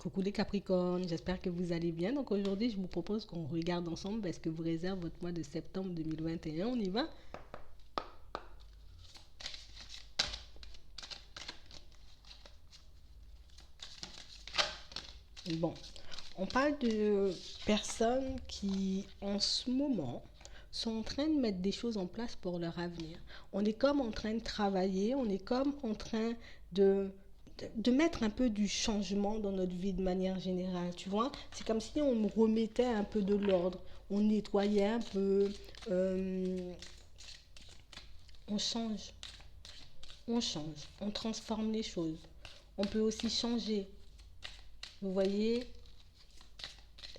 Coucou les Capricornes, j'espère que vous allez bien. Donc aujourd'hui, je vous propose qu'on regarde ensemble ce que vous réserve votre mois de septembre 2021. On y va? Bon, on parle de personnes qui, en ce moment, sont en train de mettre des choses en place pour leur avenir. On est comme en train de travailler, on est comme en train de, de mettre un peu du changement dans notre vie de manière générale, tu vois. C'est comme si on remettait un peu de l'ordre, on nettoyait un peu, euh, on change, on transforme les choses. On peut aussi changer, vous voyez,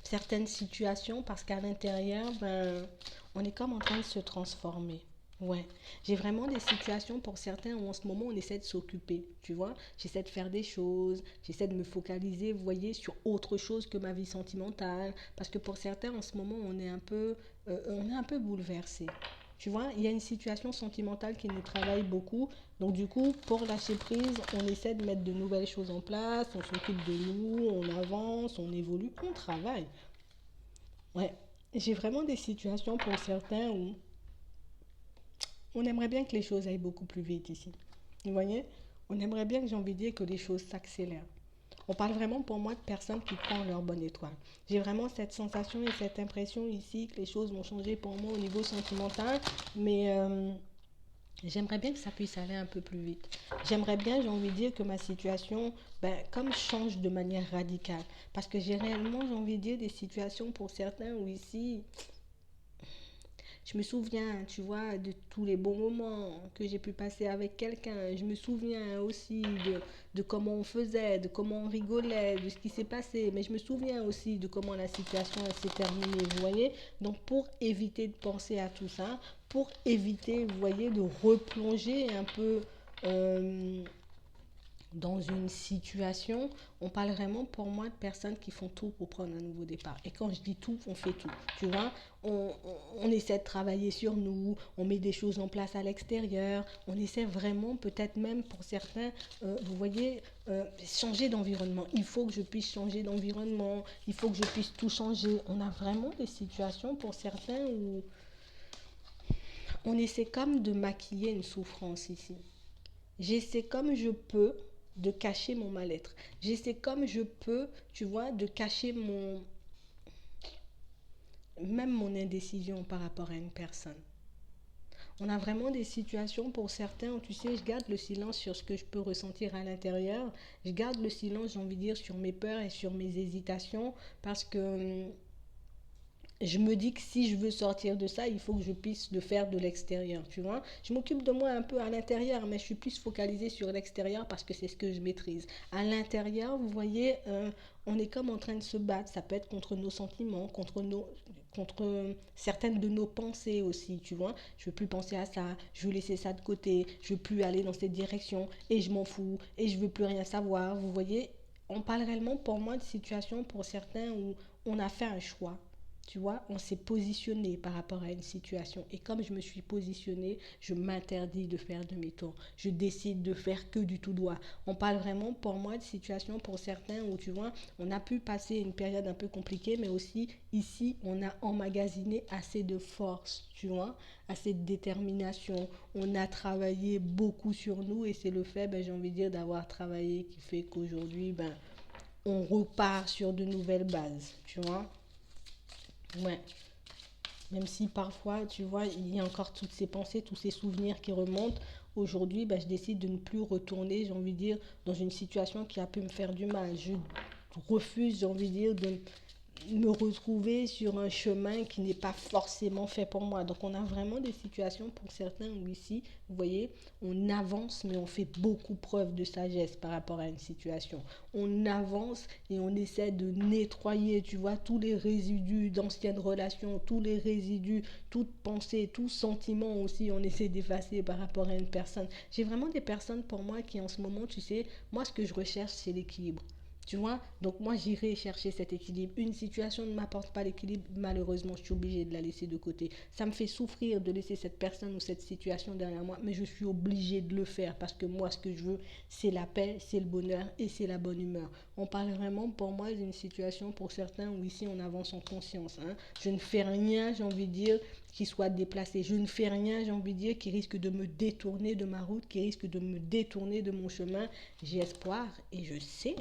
certaines situations parce qu'à l'intérieur, ben, on est comme en train de se transformer. Ouais, j'ai vraiment des situations pour certains où en ce moment on essaie de s'occuper, tu vois. J'essaie de faire des choses, j'essaie de me focaliser, vous voyez, sur autre chose que ma vie sentimentale. Parce que pour certains en ce moment on est un peu bouleversé. Tu vois, il y a une situation sentimentale qui nous travaille beaucoup. Donc du coup, pour lâcher prise, on essaie de mettre de nouvelles choses en place, on s'occupe de nous, on avance, on évolue, on travaille. Ouais, j'ai vraiment des situations pour certains où on aimerait bien que les choses aillent beaucoup plus vite ici. Vous voyez, on aimerait bien, j'ai envie de dire, que les choses s'accélèrent. On parle vraiment pour moi de personnes qui croient en leur bonne étoile. J'ai vraiment cette sensation et cette impression ici que les choses vont changer pour moi au niveau sentimental, mais j'aimerais bien que ça puisse aller un peu plus vite. J'aimerais bien, j'ai envie de dire, que ma situation, ben, comme change de manière radicale. Parce que j'ai réellement, j'ai envie de dire, des situations pour certains où ici, je me souviens, tu vois, de tous les bons moments que j'ai pu passer avec quelqu'un. Je me souviens aussi de comment on faisait, de comment on rigolait, de ce qui s'est passé. Mais je me souviens aussi de comment la situation s'est terminée, vous voyez. Donc pour éviter de penser à tout ça, pour éviter, vous voyez, de replonger un peu dans une situation, on parle vraiment pour moi de personnes qui font tout pour prendre un nouveau départ. Et quand je dis tout, on fait tout. Tu vois, on essaie de travailler sur nous, on met des choses en place à l'extérieur, on essaie vraiment, peut-être même pour certains, vous voyez, changer d'environnement. Il faut que je puisse changer d'environnement, il faut que je puisse tout changer. On a vraiment des situations pour certains où on essaie comme de maquiller une souffrance ici. J'essaie comme je peux de cacher mon mal-être. J'essaie comme je peux, tu vois, de cacher même mon indécision par rapport à une personne. On a vraiment des situations pour certains où, tu sais, je garde le silence sur ce que je peux ressentir à l'intérieur. Je garde le silence, j'ai envie de dire, sur mes peurs et sur mes hésitations parce que je me dis que si je veux sortir de ça, il faut que je puisse le faire de l'extérieur, tu vois. Je m'occupe de moi un peu à l'intérieur, mais je suis plus focalisée sur l'extérieur parce que c'est ce que je maîtrise. À l'intérieur, vous voyez, on est comme en train de se battre. Ça peut être contre nos sentiments, contre certaines de nos pensées aussi, tu vois. Je veux plus penser à ça, je veux laisser ça de côté, je veux plus aller dans cette direction et je m'en fous et je veux plus rien savoir. Vous voyez, on parle réellement pour moi de situations pour certains où on a fait un choix. Tu vois, on s'est positionné par rapport à une situation. Et comme je me suis positionné, je m'interdis de faire demi-tour. Je décide de faire que du tout droit. On parle vraiment pour moi de situation pour certains où, tu vois, on a pu passer une période un peu compliquée, mais aussi ici, on a emmagasiné assez de force, tu vois, assez de détermination. On a travaillé beaucoup sur nous et c'est le fait, ben, j'ai envie de dire, d'avoir travaillé qui fait qu'aujourd'hui, ben, on repart sur de nouvelles bases, tu vois. Ouais, même si parfois, tu vois, il y a encore toutes ces pensées, tous ces souvenirs qui remontent. Aujourd'hui, bah, je décide de ne plus retourner, j'ai envie de dire, dans une situation qui a pu me faire du mal. Je refuse, j'ai envie de dire, de me retrouver sur un chemin qui n'est pas forcément fait pour moi. Donc on a vraiment des situations pour certains où ici, vous voyez, on avance mais on fait beaucoup preuve de sagesse par rapport à une situation. On avance et on essaie de nettoyer, tu vois, tous les résidus d'anciennes relations, tous les résidus, toute pensée, tout sentiment aussi, on essaie d'effacer par rapport à une personne. J'ai vraiment des personnes pour moi qui en ce moment, tu sais, moi ce que je recherche c'est l'équilibre. Tu vois, donc moi j'irai chercher cet équilibre. Une situation ne m'apporte pas l'équilibre, malheureusement je suis obligée de la laisser de côté. Ça me fait souffrir de laisser cette personne ou cette situation derrière moi, mais je suis obligée de le faire parce que moi ce que je veux, c'est la paix, c'est le bonheur et c'est la bonne humeur. On parle vraiment pour moi d'une situation pour certains où ici on avance en conscience, hein. Je ne fais rien, j'ai envie de dire, qui soit déplacé. Je ne fais rien, j'ai envie de dire, qui risque de me détourner de ma route, qui risque de me détourner de mon chemin. J'ai espoir et je sais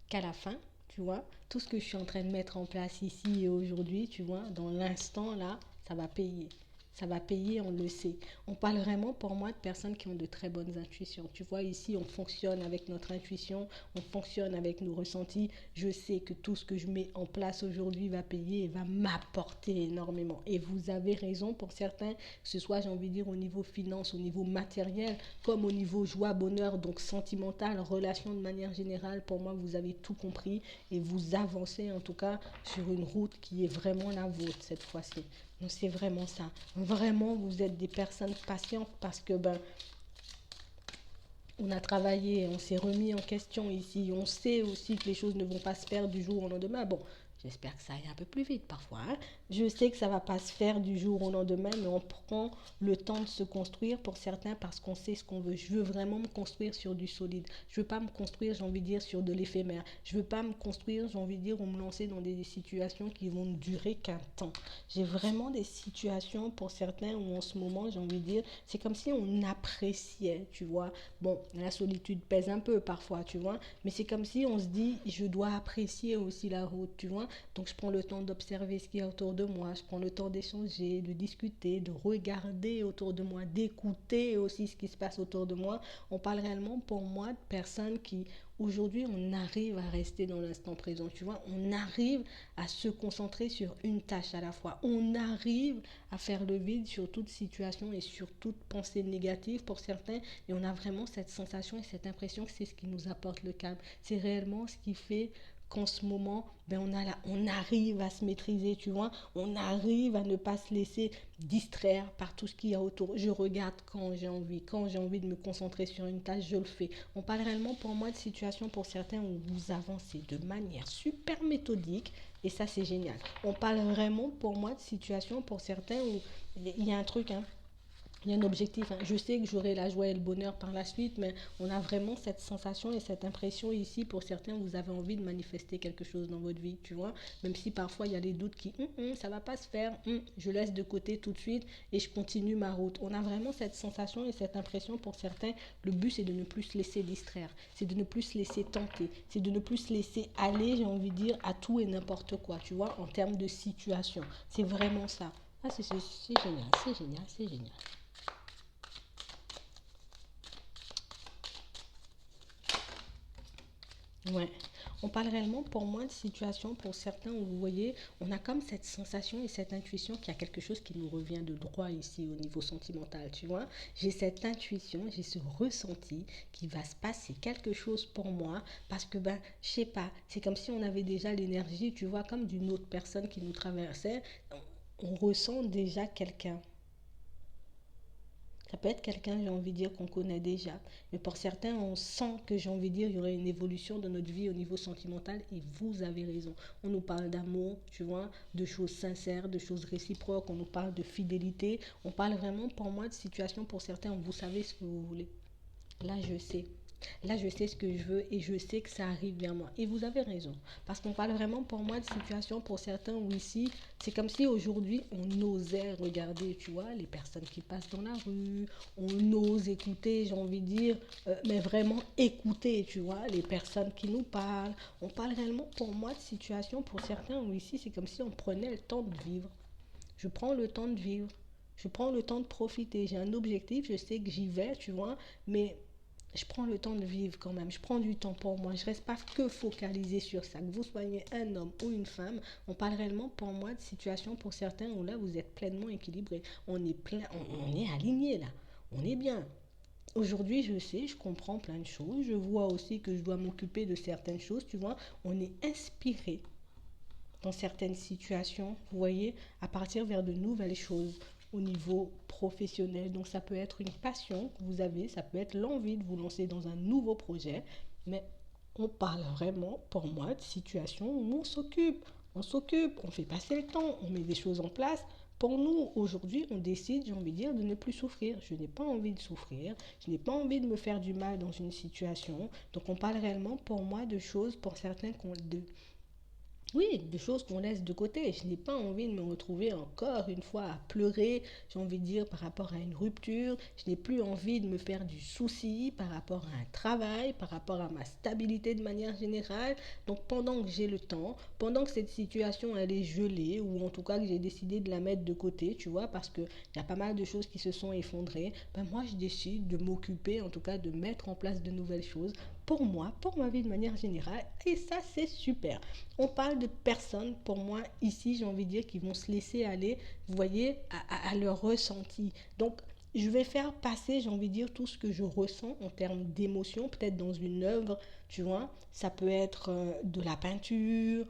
qu'à la fin, tu vois, tout ce que je suis en train de mettre en place ici et aujourd'hui, tu vois, dans l'instant là, ça va payer. Ça va payer, on le sait. On parle vraiment pour moi de personnes qui ont de très bonnes intuitions. Tu vois, ici, on fonctionne avec notre intuition, on fonctionne avec nos ressentis. Je sais que tout ce que je mets en place aujourd'hui va payer et va m'apporter énormément. Et vous avez raison pour certains, que ce soit, j'ai envie de dire, au niveau finance, au niveau matériel, comme au niveau joie, bonheur, donc sentimental, relation de manière générale. Pour moi, vous avez tout compris et vous avancez en tout cas sur une route qui est vraiment la vôtre cette fois-ci. Donc c'est vraiment ça. Vraiment, vous êtes des personnes patientes parce que on a travaillé, on s'est remis en question ici. On sait aussi que les choses ne vont pas se faire du jour au lendemain. Bon, j'espère que ça aille un peu plus vite parfois, hein. Je sais que ça ne va pas se faire du jour au lendemain, mais on prend le temps de se construire pour certains parce qu'on sait ce qu'on veut. Je veux vraiment me construire sur du solide. Je ne veux pas me construire, j'ai envie de dire, sur de l'éphémère. Je ne veux pas me construire, j'ai envie de dire, ou me lancer dans des situations qui vont ne durer qu'un temps. J'ai vraiment des situations pour certains où en ce moment, j'ai envie de dire, c'est comme si on appréciait, tu vois. Bon, la solitude pèse un peu parfois, tu vois, mais c'est comme si on se dit, je dois apprécier aussi la route, tu vois. Donc je prends le temps d'observer ce qu'il y a autour de moi, je prends le temps d'échanger, de discuter, de regarder autour de moi, d'écouter aussi ce qui se passe autour de moi. On parle réellement pour moi de personnes qui aujourd'hui on arrive à rester dans l'instant présent, tu vois, on arrive à se concentrer sur une tâche à la fois, on arrive à faire le vide sur toute situation et sur toute pensée négative pour certains, et on a vraiment cette sensation et cette impression que c'est ce qui nous apporte le calme, c'est réellement ce qui fait qu'en ce moment, on arrive à se maîtriser, tu vois, on arrive à ne pas se laisser distraire par tout ce qu'il y a autour. Je regarde quand j'ai envie de me concentrer sur une tâche, je le fais. On parle réellement pour moi de situations pour certains où vous avancez de manière super méthodique et ça c'est génial. On parle vraiment pour moi de situations pour certains où il y a un truc, hein, il y a un objectif, hein. Je sais que j'aurai la joie et le bonheur par la suite, mais on a vraiment cette sensation et cette impression ici. Pour certains, vous avez envie de manifester quelque chose dans votre vie, tu vois. Même si parfois il y a les doutes qui, ça va pas se faire, je laisse de côté tout de suite et je continue ma route. On a vraiment cette sensation et cette impression pour certains. Le but, c'est de ne plus se laisser distraire, c'est de ne plus se laisser tenter, c'est de ne plus se laisser aller, j'ai envie de dire, à tout et n'importe quoi, tu vois, en termes de situation. C'est vraiment ça. Ah, c'est génial, c'est génial, c'est génial. Ouais, on parle réellement pour moi de situation pour certains où vous voyez, on a comme cette sensation et cette intuition qu'il y a quelque chose qui nous revient de droit ici au niveau sentimental, tu vois. J'ai cette intuition, j'ai ce ressenti qu'il va se passer quelque chose pour moi parce que je sais pas, c'est comme si on avait déjà l'énergie, tu vois, comme d'une autre personne qui nous traversait. On ressent déjà quelqu'un. Ça peut être quelqu'un, j'ai envie de dire, qu'on connaît déjà. Mais pour certains, on sent que, j'ai envie de dire, il y aurait une évolution de notre vie au niveau sentimental. Et vous avez raison. On nous parle d'amour, tu vois, de choses sincères, de choses réciproques. On nous parle de fidélité. On parle vraiment, pour moi, de situations pour certains où vous savez ce que vous voulez. Là, je sais. Là, je sais ce que je veux et je sais que ça arrive vers moi. Et vous avez raison. Parce qu'on parle vraiment pour moi de situations pour certains où ici, c'est comme si aujourd'hui, on osait regarder, tu vois, les personnes qui passent dans la rue. On ose écouter, j'ai envie de dire, mais vraiment écouter, tu vois, les personnes qui nous parlent. On parle réellement pour moi de situations pour certains où ici, c'est comme si on prenait le temps de vivre. Je prends le temps de vivre. Je prends le temps de profiter. J'ai un objectif, je sais que j'y vais, tu vois, mais je prends le temps de vivre quand même. Je prends du temps pour moi. Je ne reste pas que focalisée sur ça. Que vous soyez un homme ou une femme, on parle réellement pour moi de situations pour certains où là, vous êtes pleinement équilibré. On est aligné là. On est bien. Aujourd'hui, je sais, je comprends plein de choses. Je vois aussi que je dois m'occuper de certaines choses, tu vois. On est inspiré dans certaines situations, vous voyez, à partir vers de nouvelles choses au niveau professionnel. Donc ça peut être une passion que vous avez, ça peut être l'envie de vous lancer dans un nouveau projet, mais on parle vraiment, pour moi, de situations où on fait passer le temps, on met des choses en place. Pour nous, aujourd'hui, on décide, j'ai envie de dire, de ne plus souffrir. Je n'ai pas envie de souffrir, je n'ai pas envie de me faire du mal dans une situation. Donc, on parle réellement, pour moi, de choses, pour certains, oui, des choses qu'on laisse de côté. Je n'ai pas envie de me retrouver encore une fois à pleurer, j'ai envie de dire, par rapport à une rupture. Je n'ai plus envie de me faire du souci par rapport à un travail, par rapport à ma stabilité de manière générale. Donc pendant que j'ai le temps, pendant que cette situation elle est gelée, ou en tout cas que j'ai décidé de la mettre de côté, tu vois, parce qu'il y a pas mal de choses qui se sont effondrées, ben moi je décide de m'occuper, en tout cas de mettre en place de nouvelles choses pour moi, pour ma vie de manière générale. Et ça, c'est super. On parle de personnes, pour moi, ici, j'ai envie de dire, qui vont se laisser aller, vous voyez, à leur ressenti. Donc, je vais faire passer, j'ai envie de dire, tout ce que je ressens en termes d'émotion, peut-être dans une œuvre, tu vois. Ça peut être de la peinture,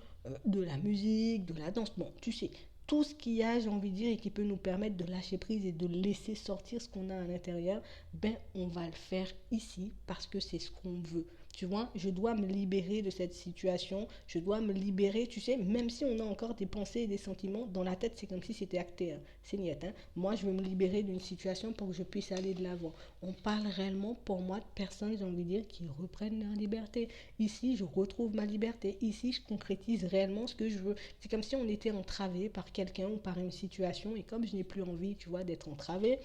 de la musique, de la danse. Bon, tu sais, tout ce qu'il y a, j'ai envie de dire, et qui peut nous permettre de lâcher prise et de laisser sortir ce qu'on a à l'intérieur, ben, on va le faire ici parce que c'est ce qu'on veut. Tu vois, je dois me libérer de cette situation, je dois me libérer, tu sais, même si on a encore des pensées et des sentiments, dans la tête, c'est comme si c'était acté, hein. C'est niet, hein. Moi, je veux me libérer d'une situation pour que je puisse aller de l'avant. On parle réellement, pour moi, de personnes, j'ai envie de dire, qui reprennent leur liberté. Ici, je retrouve ma liberté. Ici, je concrétise réellement ce que je veux. C'est comme si on était entravé par quelqu'un ou par une situation, et comme je n'ai plus envie, tu vois, d'être entravé,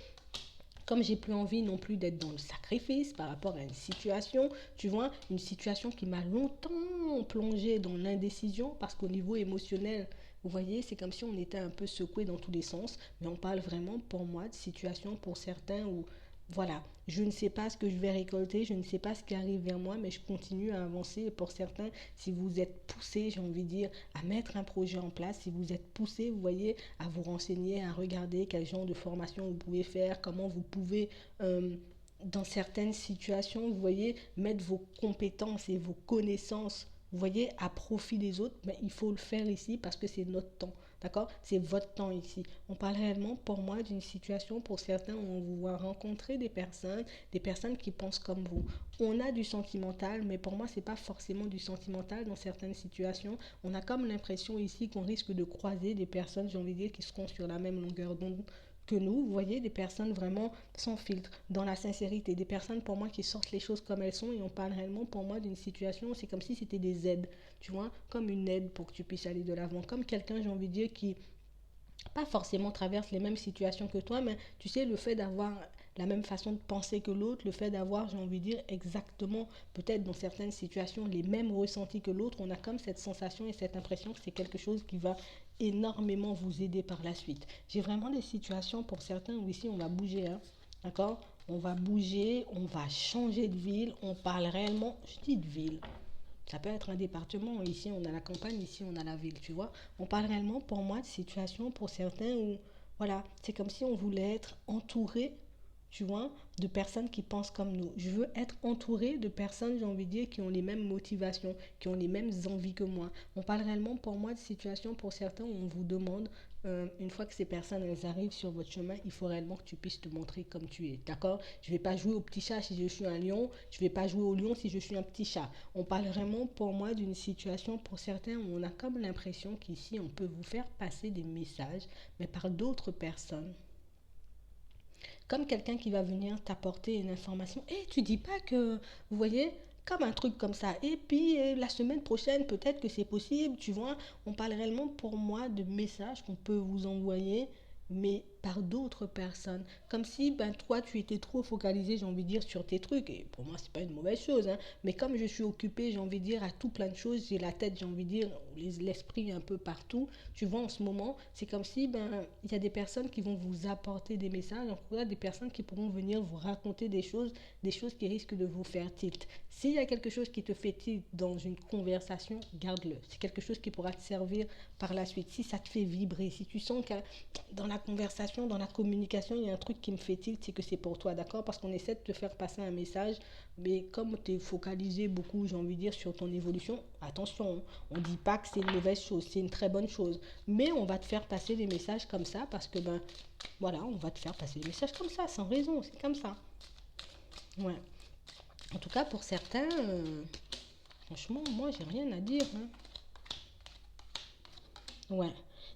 comme j'ai plus envie non plus d'être dans le sacrifice par rapport à une situation, tu vois, une situation qui m'a longtemps plongée dans l'indécision parce qu'au niveau émotionnel, vous voyez, c'est comme si on était un peu secoué dans tous les sens, mais on parle vraiment pour moi de situation pour certains où, voilà, je ne sais pas ce que je vais récolter, je ne sais pas ce qui arrive vers moi, mais je continue à avancer. Et pour certains, si vous êtes poussé, j'ai envie de dire, à mettre un projet en place, si vous êtes poussé, vous voyez, à vous renseigner, à regarder quel genre de formation vous pouvez faire, comment vous pouvez, dans certaines situations, vous voyez, mettre vos compétences et vos connaissances, vous voyez, à profit des autres, mais il faut le faire ici parce que c'est notre temps. D'accord? C'est votre temps ici. On parle réellement, pour moi, d'une situation pour certains où on vous voit rencontrer des personnes qui pensent comme vous. On a du sentimental, mais pour moi, c'est pas forcément du sentimental dans certaines situations. On a comme l'impression ici qu'on risque de croiser des personnes, j'ai envie de dire, qui seront sur la même longueur d'onde que nous, vous voyez, des personnes vraiment sans filtre, dans la sincérité, des personnes pour moi qui sortent les choses comme elles sont et on parle réellement pour moi d'une situation, c'est comme si c'était des aides, tu vois, comme une aide pour que tu puisses aller de l'avant, comme quelqu'un, j'ai envie de dire, qui pas forcément traverse les mêmes situations que toi, mais tu sais, le fait d'avoir la même façon de penser que l'autre, le fait d'avoir, j'ai envie de dire, exactement, peut-être dans certaines situations, les mêmes ressentis que l'autre, on a comme cette sensation et cette impression que c'est quelque chose qui va énormément vous aider par la suite. J'ai vraiment des situations pour certains où ici on va bouger, hein, d'accord? On va bouger, on va changer de ville, on parle réellement, je dis de ville, ça peut être un département. Ici, on a la campagne, ici, on a la ville, tu vois. On parle réellement, pour moi, de situations pour certains où, voilà, c'est comme si on voulait être entouré, tu vois, de personnes qui pensent comme nous. Je veux être entouré de personnes, j'ai envie de dire, qui ont les mêmes motivations, qui ont les mêmes envies que moi. On parle réellement, pour moi, de situations pour certains où on vous demande, une fois que ces personnes elles arrivent sur votre chemin, il faut réellement que tu puisses te montrer comme tu es, d'accord? Je ne vais pas jouer au petit chat si je suis un lion, je ne vais pas jouer au lion si je suis un petit chat. On parle vraiment pour moi d'une situation pour certains où on a comme l'impression qu'ici on peut vous faire passer des messages, mais par d'autres personnes. Comme quelqu'un qui va venir t'apporter une information. Et tu dis pas que, vous voyez, comme un truc comme ça. Et puis la semaine prochaine, peut-être que c'est possible, tu vois. On parle réellement pour moi de messages qu'on peut vous envoyer, mais par d'autres personnes. Comme si ben toi tu étais trop focalisé, j'ai envie de dire, sur tes trucs. Et pour moi, c'est pas une mauvaise chose, hein. Mais comme je suis occupée, j'ai envie de dire, à tout plein de choses, j'ai la tête, j'ai envie de dire, l'esprit un peu partout. Tu vois, en ce moment, c'est comme si ben il y a des personnes qui vont vous apporter des messages, en tout cas des personnes qui pourront venir vous raconter des choses qui risquent de vous faire tilt. S'il y a quelque chose qui te fait tilt dans une conversation, garde-le. C'est quelque chose qui pourra te servir par la suite. Si ça te fait vibrer, si tu sens que dans la conversation, dans la communication, il y a un truc qui me fait tilt, c'est que c'est pour toi, d'accord? Parce qu'on essaie de te faire passer un message, mais comme tu es focalisé beaucoup, j'ai envie de dire, sur ton évolution, attention, hein, on ne dit pas que c'est une mauvaise chose, c'est une très bonne chose. Mais on va te faire passer des messages comme ça parce que, ben, voilà, on va te faire passer des messages comme ça, sans raison, c'est comme ça. Ouais. En tout cas, pour certains, Franchement, moi, j'ai rien à dire, hein. Ouais.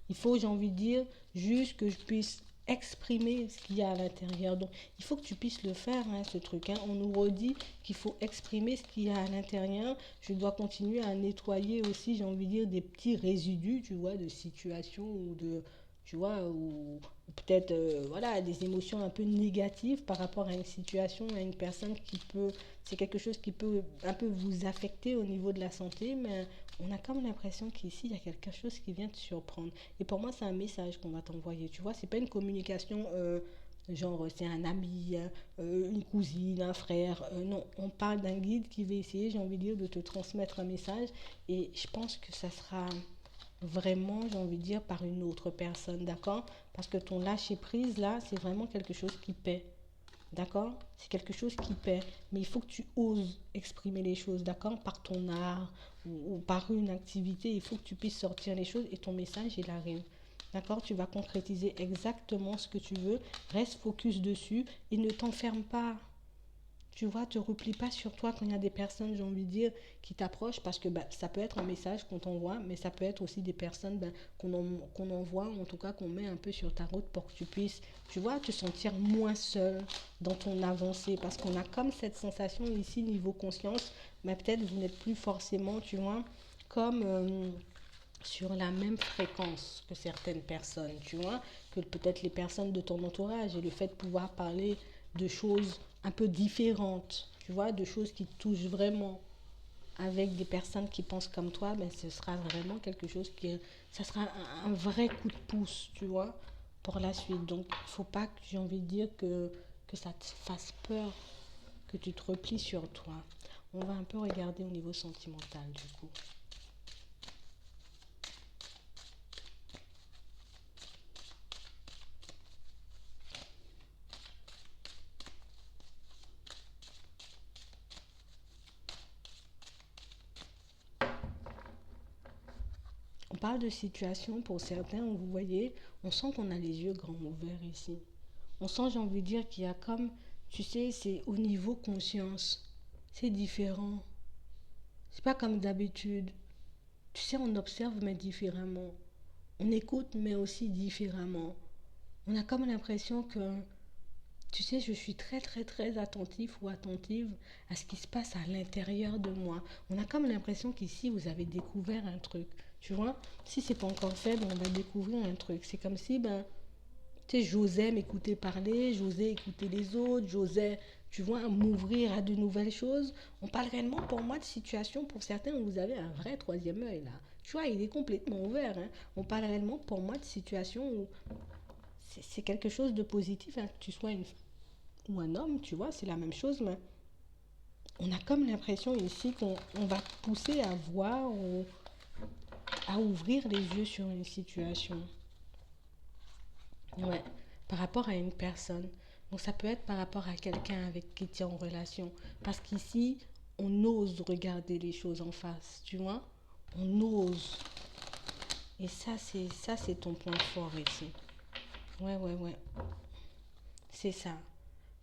Il faut, j'ai envie de dire, juste que je puisse exprimer ce qu'il y a à l'intérieur. Donc, il faut que tu puisses le faire, hein, ce truc, hein. On nous redit qu'il faut exprimer ce qu'il y a à l'intérieur. Je dois continuer à nettoyer aussi, j'ai envie de dire, des petits résidus, tu vois, de situations ou de, tu vois, ou peut-être, voilà, des émotions un peu négatives par rapport à une situation, à une personne qui peut, c'est quelque chose qui peut un peu vous affecter au niveau de la santé, mais on a comme l'impression qu'ici, il y a quelque chose qui vient te surprendre. Et pour moi, c'est un message qu'on va t'envoyer. Tu vois, c'est pas une communication genre c'est un ami, une cousine, un frère. Non, on parle d'un guide qui va essayer, j'ai envie de dire, de te transmettre un message. Et je pense que ça sera vraiment, j'ai envie de dire, par une autre personne, d'accord? Parce que ton lâcher prise, là, c'est vraiment quelque chose qui paie. D'accord? C'est quelque chose qui paie. Mais il faut que tu oses exprimer les choses, d'accord? Par ton art ou par une activité, il faut que tu puisses sortir les choses et ton message, il arrive. D'accord? Tu vas concrétiser exactement ce que tu veux. Reste focus dessus et ne t'enferme pas. Tu vois, te replie pas sur toi quand il y a des personnes, j'ai envie de dire, qui t'approchent parce que bah, ça peut être un message qu'on t'envoie, mais ça peut être aussi des personnes bah, qu'on envoie, ou en tout cas qu'on met un peu sur ta route pour que tu puisses, tu vois, te sentir moins seul dans ton avancée. Parce qu'on a comme cette sensation ici, niveau conscience, mais peut-être vous n'êtes plus forcément, tu vois, comme sur la même fréquence que certaines personnes, tu vois, que peut-être les personnes de ton entourage et le fait de pouvoir parler de choses un peu différentes, tu vois, de choses qui te touchent vraiment avec des personnes qui pensent comme toi, ben ce sera vraiment quelque chose qui, ça sera un vrai coup de pouce, tu vois, pour la suite. Donc, il ne faut pas que j'ai envie de dire que ça te fasse peur, que tu te replies sur toi. On va un peu regarder au niveau sentimental, du coup. On parle de situation pour certains où vous voyez, on sent qu'on a les yeux grands ouverts ici. On sent, j'ai envie de dire, qu'il y a comme, tu sais, c'est au niveau conscience. C'est différent. C'est pas comme d'habitude. Tu sais, on observe mais différemment. On écoute mais aussi différemment. On a comme l'impression que, tu sais, je suis très très très attentif ou attentive à ce qui se passe à l'intérieur de moi. On a comme l'impression qu'ici, vous avez découvert un truc. Tu vois, si c'est pas encore fait, ben, on va découvrir un truc. C'est comme si, ben, tu sais, j'osais m'écouter parler, j'osais écouter les autres, j'osais, tu vois, m'ouvrir à de nouvelles choses. On parle réellement pour moi de situation, pour certains, où vous avez un vrai troisième œil, là. Tu vois, il est complètement ouvert, hein. On parle réellement pour moi de situation où c'est quelque chose de positif, hein. Que tu sois une femme ou un homme, tu vois, c'est la même chose, mais on a comme l'impression ici qu'on va te pousser à voir ou à ouvrir les yeux sur une situation. Ouais, par rapport à une personne. Donc ça peut être par rapport à quelqu'un avec qui tu es en relation. Parce qu'ici, on ose regarder les choses en face, tu vois? On ose. Et ça c'est ton point fort ici. Ouais, ouais, ouais. C'est ça.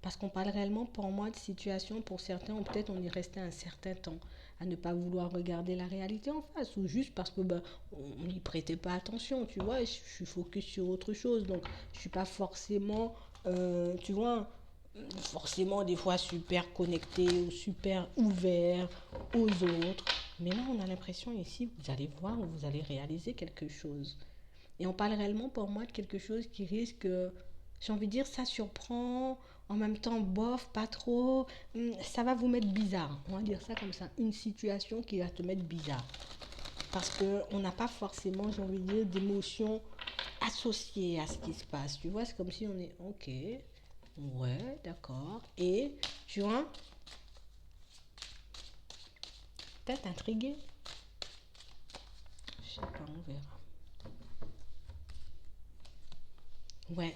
Parce qu'on parle réellement pour moi de situation, pour certains, ou peut-être on y restait un certain temps à ne pas vouloir regarder la réalité en face, ou juste parce que ben, on n'y prêtait pas attention, tu vois, je suis focus sur autre chose, donc je suis pas forcément, tu vois, forcément des fois super connecté ou super ouvert aux autres. Mais là, on a l'impression ici, vous allez voir, vous allez réaliser quelque chose. Et on parle réellement pour moi de quelque chose qui risque, j'ai envie de dire, ça surprend, en même temps, bof, pas trop. Ça va vous mettre bizarre, on va dire ça comme ça. Une situation qui va te mettre bizarre. Parce qu'on n'a pas forcément, j'ai envie de dire, d'émotions associées à ce qui se passe. Tu vois, c'est comme si on est, ok, ouais, d'accord. Et, tu vois, peut-être intrigué. Je sais pas, on verra. Ouais.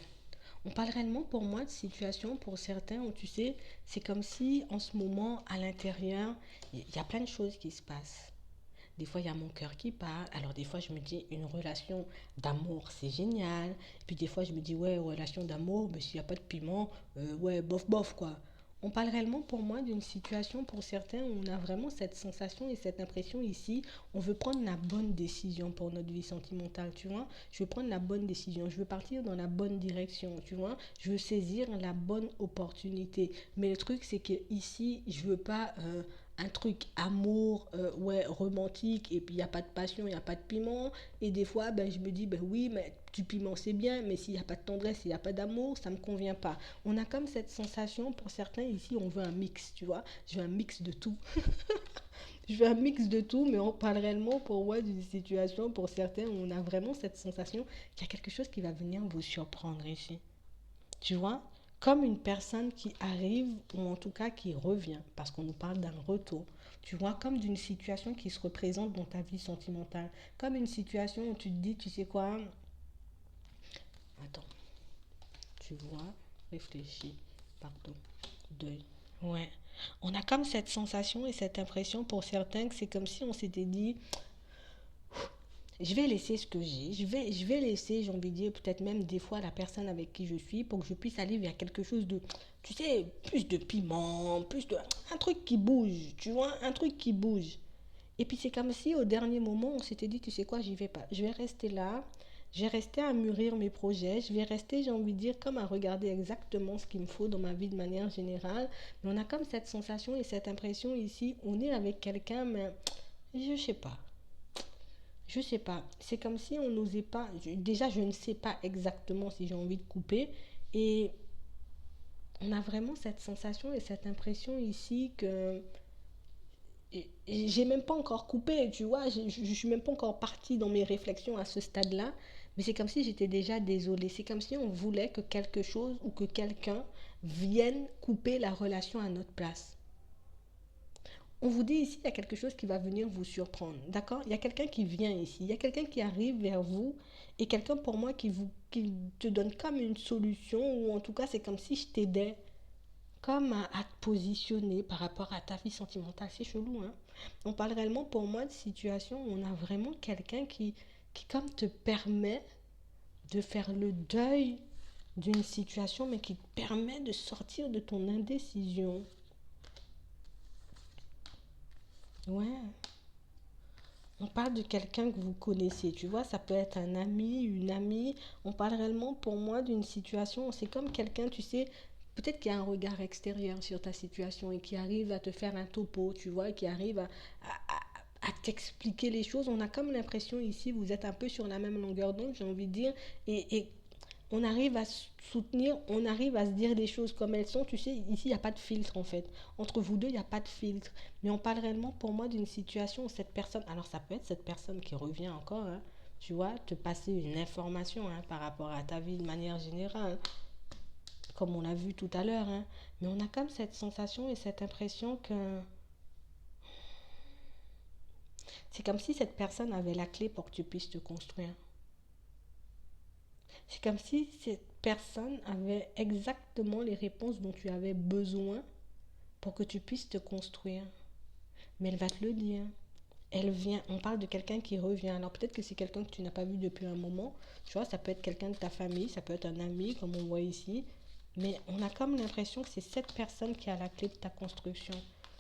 On parle réellement pour moi de situation pour certains où tu sais, c'est comme si en ce moment, à l'intérieur, il y a plein de choses qui se passent. Des fois, il y a mon cœur qui parle. Alors, des fois, je me dis, une relation d'amour, c'est génial. Puis, des fois, je me dis, ouais, relation d'amour, mais s'il n'y a pas de piment, ouais, bof, bof, quoi. On parle réellement pour moi d'une situation pour certains où on a vraiment cette sensation et cette impression ici, on veut prendre la bonne décision pour notre vie sentimentale, tu vois. Je veux prendre la bonne décision, je veux partir dans la bonne direction, tu vois. Je veux saisir la bonne opportunité. Mais le truc, c'est que ici, je veux pas un truc amour, ouais, romantique, et puis il n'y a pas de passion, il n'y a pas de piment. Et des fois, ben, je me dis, ben oui, mais du piment c'est bien, mais s'il n'y a pas de tendresse, s'il n'y a pas d'amour, ça ne me convient pas. On a comme cette sensation, pour certains ici, on veut un mix, tu vois. Je veux un mix de tout. Je veux un mix de tout, mais on parle réellement pour moi d'une situation, pour certains, où on a vraiment cette sensation qu'il y a quelque chose qui va venir vous surprendre ici. Tu vois, comme une personne qui arrive, ou en tout cas qui revient, parce qu'on nous parle d'un retour. Tu vois, comme d'une situation qui se représente dans ta vie sentimentale. Comme une situation où tu te dis, tu sais quoi, attends, tu vois, réfléchis, pardon, deuil. Ouais. On a comme cette sensation et cette impression pour certains que c'est comme si on s'était dit, je vais laisser ce que j'ai, je vais laisser, j'ai envie de dire, peut-être même des fois la personne avec qui je suis pour que je puisse aller vers quelque chose de, tu sais, plus de piment, plus de, un truc qui bouge, tu vois, un truc qui bouge. Et puis c'est comme si au dernier moment, on s'était dit, tu sais quoi, j'y vais pas. Je vais rester là, je vais rester à mûrir mes projets, je vais rester, j'ai envie de dire, comme à regarder exactement ce qu'il me faut dans ma vie de manière générale. Mais on a comme cette sensation et cette impression ici, on est avec quelqu'un, mais je sais pas. Je sais pas. C'est comme si on n'osait pas. Déjà, je ne sais pas exactement si j'ai envie de couper. Et on a vraiment cette sensation et cette impression ici que et j'ai même pas encore coupé, tu vois, je suis même pas encore partie dans mes réflexions à ce stade-là, mais c'est comme si j'étais déjà désolée. C'est comme si on voulait que quelque chose ou que quelqu'un vienne couper la relation à notre place. On vous dit ici, il y a quelque chose qui va venir vous surprendre, d'accord? Il y a quelqu'un qui vient ici, il y a quelqu'un qui arrive vers vous et quelqu'un pour moi qui te donne comme une solution ou en tout cas c'est comme si je t'aidais comme à te positionner par rapport à ta vie sentimentale. C'est chelou, hein? On parle réellement pour moi de situation où on a vraiment quelqu'un qui comme te permet de faire le deuil d'une situation, mais qui te permet de sortir de ton indécision. Ouais. On parle de quelqu'un que vous connaissez, tu vois, ça peut être un ami, une amie. On parle réellement pour moi d'une situation, c'est comme quelqu'un, tu sais, peut-être qu'il y a un regard extérieur sur ta situation et qui arrive à te faire un topo, tu vois, qui arrive à t'expliquer les choses. On a comme l'impression ici, vous êtes un peu sur la même longueur d'onde, j'ai envie de dire, et on arrive à soutenir, on arrive à se dire des choses comme elles sont. Tu sais, ici, il n'y a pas de filtre en fait. Entre vous deux, il n'y a pas de filtre. Mais on parle réellement pour moi d'une situation où cette personne, alors ça peut être cette personne qui revient encore, hein, tu vois, te passer une information hein, par rapport à ta vie de manière générale, comme on l'a vu tout à l'heure. Hein. Mais on a comme cette sensation et cette impression que c'est comme si cette personne avait la clé pour que tu puisses te construire. C'est comme si cette personne avait exactement les réponses dont tu avais besoin pour que tu puisses te construire. Mais elle va te le dire. Elle vient, on parle de quelqu'un qui revient. Alors peut-être que c'est quelqu'un que tu n'as pas vu depuis un moment. Tu vois, ça peut être quelqu'un de ta famille, ça peut être un ami, comme on voit ici. Mais on a comme l'impression que c'est cette personne qui a la clé de ta construction.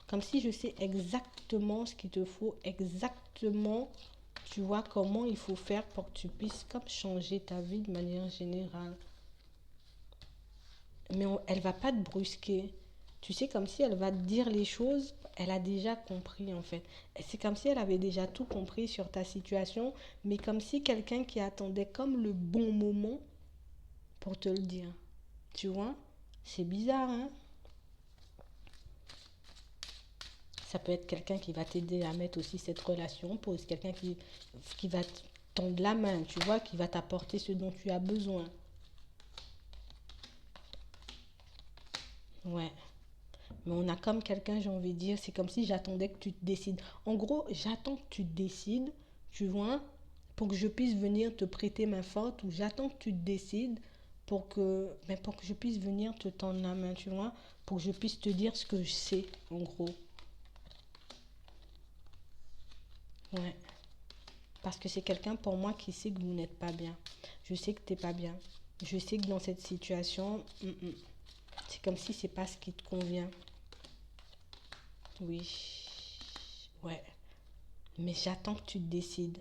Comme si je sais exactement ce qu'il te faut, exactement, tu vois, comment il faut faire pour que tu puisses comme changer ta vie de manière générale. Mais elle va pas te brusquer. Tu sais, comme si elle va te dire les choses, elle a déjà compris en fait. C'est comme si elle avait déjà tout compris sur ta situation, mais comme si quelqu'un qui attendait comme le bon moment pour te le dire. Tu vois? C'est bizarre, hein? Ça peut être quelqu'un qui va t'aider à mettre aussi cette relation en pause, quelqu'un qui va te tendre la main, tu vois, qui va t'apporter ce dont tu as besoin. Ouais. Mais on a comme quelqu'un, j'ai envie de dire, c'est comme si j'attendais que tu te décides. En gros, j'attends que tu te décides, tu vois, pour que je puisse venir te prêter main forte, ou j'attends que tu te décides pour que je puisse venir te tendre la main, tu vois, pour que je puisse te dire ce que je sais, en gros. Ouais. Parce que c'est quelqu'un pour moi qui sait que vous n'êtes pas bien. Je sais que t'es pas bien. Je sais que dans cette situation, C'est comme si c'est pas ce qui te convient. Oui. Ouais. Mais j'attends que tu te décides.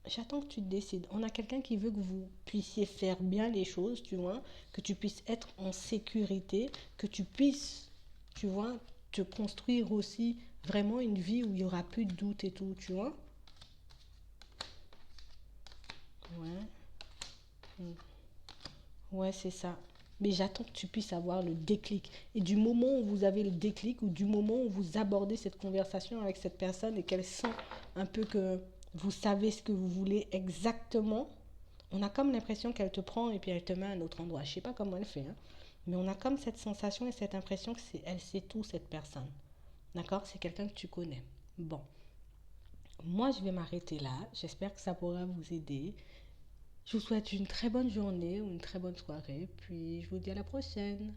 J'attends que tu te décides. On a quelqu'un qui veut que vous puissiez faire bien les choses, tu vois, que tu puisses être en sécurité, que tu puisses, tu vois, te construire aussi vraiment une vie où il n'y aura plus de doute et tout, tu vois. Ouais. Mm. Ouais, c'est ça. Mais j'attends que tu puisses avoir le déclic. Et du moment où vous avez le déclic, ou du moment où vous abordez cette conversation avec cette personne et qu'elle sent un peu que vous savez ce que vous voulez exactement, on a comme l'impression qu'elle te prend et puis elle te met à un autre endroit. Je sais pas comment elle fait, hein. Mais on a comme cette sensation et cette impression que c'est, elle sait tout, cette personne. D'accord? C'est quelqu'un que tu connais. Bon. Moi, je vais m'arrêter là. J'espère que ça pourra vous aider. Je vous souhaite une très bonne journée ou une très bonne soirée. Puis je vous dis à la prochaine.